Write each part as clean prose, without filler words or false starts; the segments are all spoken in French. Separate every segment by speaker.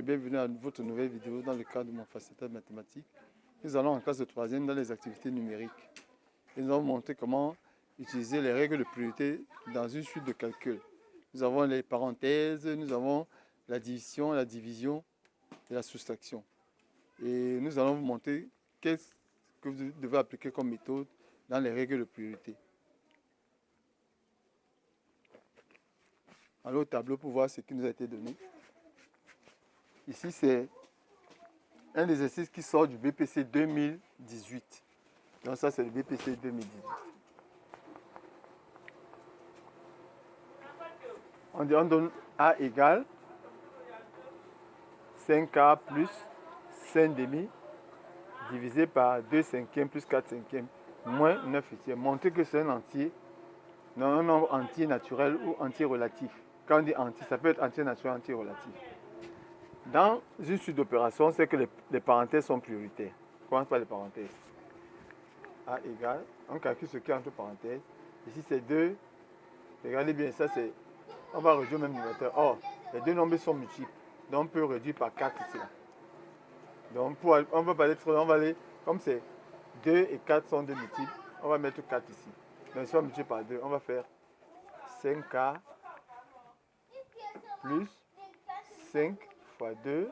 Speaker 1: bienvenue à votre nouvelle vidéo dans le cadre de mon facilitateur mathématique. Nous allons en classe de 3e dans les activités numériques. Et nous allons montrer comment utiliser les règles de priorité dans une suite de calculs. Nous avons les parenthèses, nous avons la division, la division et la soustraction. Et nous allons vous montrer qu'est-ce que vous devez appliquer comme méthode dans les règles de priorité. Allons au tableau pour voir ce qui nous a été donné. Ici, c'est un exercice qui sort du BPC 2018. Donc ça, c'est le BPC 2018. On donne A égale 5A plus 5 demi divisé par 2 cinquièmes plus 4 cinquièmes moins 9 huitièmes. Montrer que c'est un entier, non, un nombre entier naturel ou entier relatif. Quand on dit entier, ça peut être entier naturel, entier relatif. Dans une suite d'opérations, c'est que les parenthèses sont prioritaires. On commence par les parenthèses. A égale, on calcule ce qui est entre parenthèses. Ici, c'est 2. Regardez bien, ça c'est... On va réduire le même numérateur. Or, les deux nombres sont multiples. Donc, on peut réduire par 4 ici. Donc, on va pas être... On va aller... Comme c'est 2 et 4 sont deux multiples, on va mettre 4 ici. Donc, si on multiplie par 2, on va faire 5K plus 5 fois 2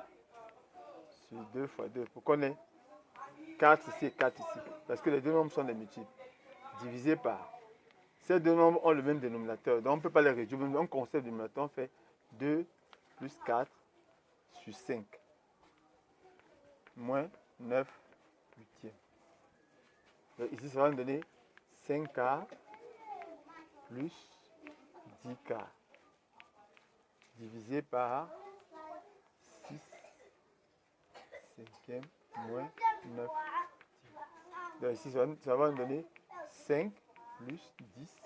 Speaker 1: sur 2 fois 2. Pour qu'on ait 4 ici et 4 ici. Parce que les deux nombres sont des multiples. Divisé par. Ces deux nombres ont le même dénominateur. Donc on ne peut pas les réduire. On conserve le dénominateur. On fait 2 plus 4 sur 5. Moins 9 huitièmes. Donc ici, ça va nous donner 5K plus 10K. Divisé par 6 cinquièmes moins 9. Donc ici, ça va nous donner 5 plus 10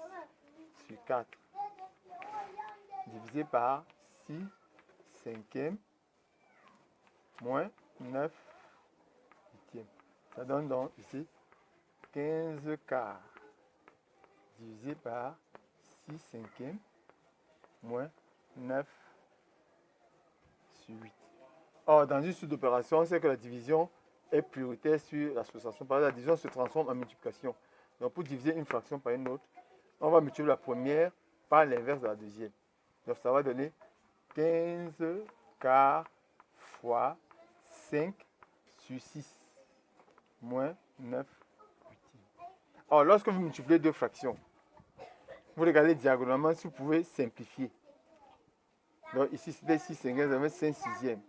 Speaker 1: sur 4. Divisé par 6 cinquièmes moins 9 huitièmes. Ça donne donc ici 15 quarts. Divisé par 6 cinquièmes moins 9 sur 8. Or, dans une suite d'opérations, c'est que la division est prioritaire sur la soustraction. Par exemple, la division se transforme en multiplication. Donc, pour diviser une fraction par une autre, on va multiplier la première par l'inverse de la deuxième. Donc, ça va donner 15 quarts fois 5 sur 6 moins 9 huitièmes. Or, lorsque vous multipliez deux fractions, vous regardez diagonalement si vous pouvez simplifier. Donc, ici, c'était 6 cinquièmes, vous avez 5 sixièmes.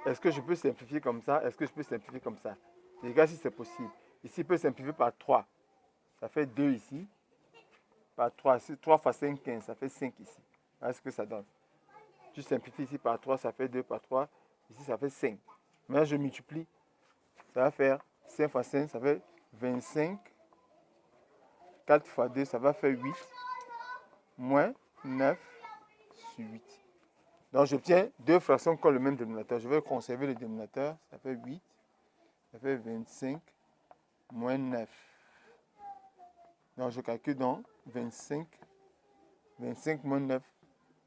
Speaker 1: Est-ce que je peux simplifier comme ça? Est-ce que je peux simplifier comme ça? Regarde si c'est possible. Ici, il peut simplifier par 3. Ça fait 2 ici. Par 3. 3 fois 5, 15. Ça fait 5 ici. Voilà ce que ça donne. Je simplifie ici par 3. Ça fait 2 par 3. Ici, ça fait 5. Maintenant, je multiplie. Ça va faire 5 fois 5. Ça fait 25. 4 fois 2. Ça va faire 8. Moins 9 sur 8. Donc, j'obtiens deux fractions qui ont le même dénominateur. Je vais conserver le dénominateur. Ça fait 8. Ça fait 25 moins 9. Donc, je calcule donc 25. 25 moins 9.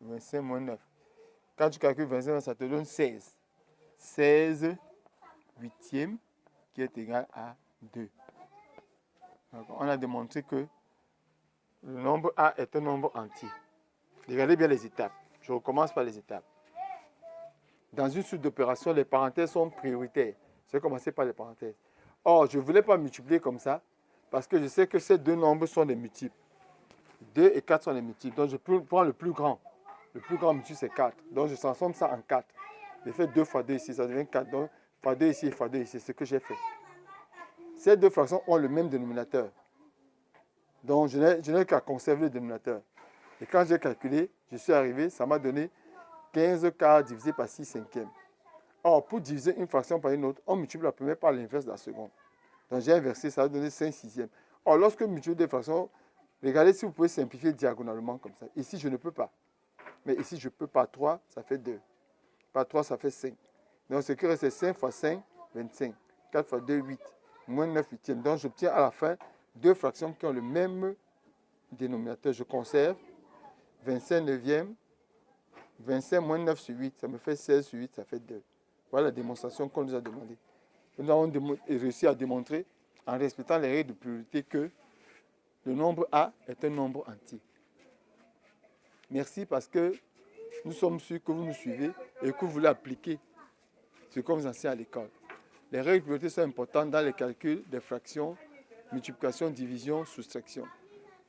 Speaker 1: 25 moins 9. Quand tu calcules 25, ça te donne 16. 16 huitièmes qui est égal à 2. Donc, on a démontré que le nombre A est un nombre entier. Regardez bien les étapes. Je recommence par les étapes. Dans une suite d'opérations, les parenthèses sont prioritaires. Je vais commencer par les parenthèses. Or, je ne voulais pas multiplier comme ça parce que je sais que ces deux nombres sont des multiples. 2 et 4 sont des multiples. Donc, je prends le plus grand. Le plus grand multiple, c'est 4. Donc, je transforme ça en 4. Je fais 2 fois 2 ici, ça devient 4. Donc, fois 2 ici et fois 2 ici, c'est ce que j'ai fait. Ces deux fractions ont le même dénominateur. Donc, je n'ai qu'à conserver le dénominateur. Et quand j'ai calculé, je suis arrivé, ça m'a donné 15 quarts divisé par 6 cinquièmes. Or, pour diviser une fraction par une autre, on multiplie la première par l'inverse de la seconde. Donc, j'ai inversé, ça va donner 5 sixièmes. Or, lorsque vous multipliez des fractions, regardez si vous pouvez simplifier diagonalement comme ça. Ici, je ne peux pas. Mais ici, je peux par 3, ça fait 2. Par 3, ça fait 5. Donc, ce qui reste, c'est 5 fois 5, 25. 4 fois 2, 8. Moins 9 huitièmes. Donc, j'obtiens à la fin deux fractions qui ont le même dénominateur. Je conserve 25 neuvièmes 25 moins 9 sur 8, ça me fait 16 sur 8, ça fait 2. Voilà la démonstration qu'on nous a demandé. Nous avons réussi à démontrer, en respectant les règles de priorité, que le nombre A est un nombre entier. Merci parce que nous sommes sûrs que vous nous suivez et que vous voulez appliquer ce qu'on vous enseigne à l'école. Les règles de priorité sont importantes dans les calculs des fractions, multiplication, division, soustraction.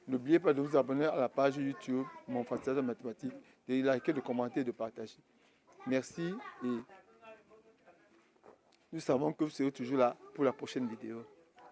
Speaker 1: N'oubliez pas de vous abonner à la page YouTube, mon facilitateur mathématique, de liker, de commenter et de partager. Merci et nous savons que vous serez toujours là pour la prochaine vidéo.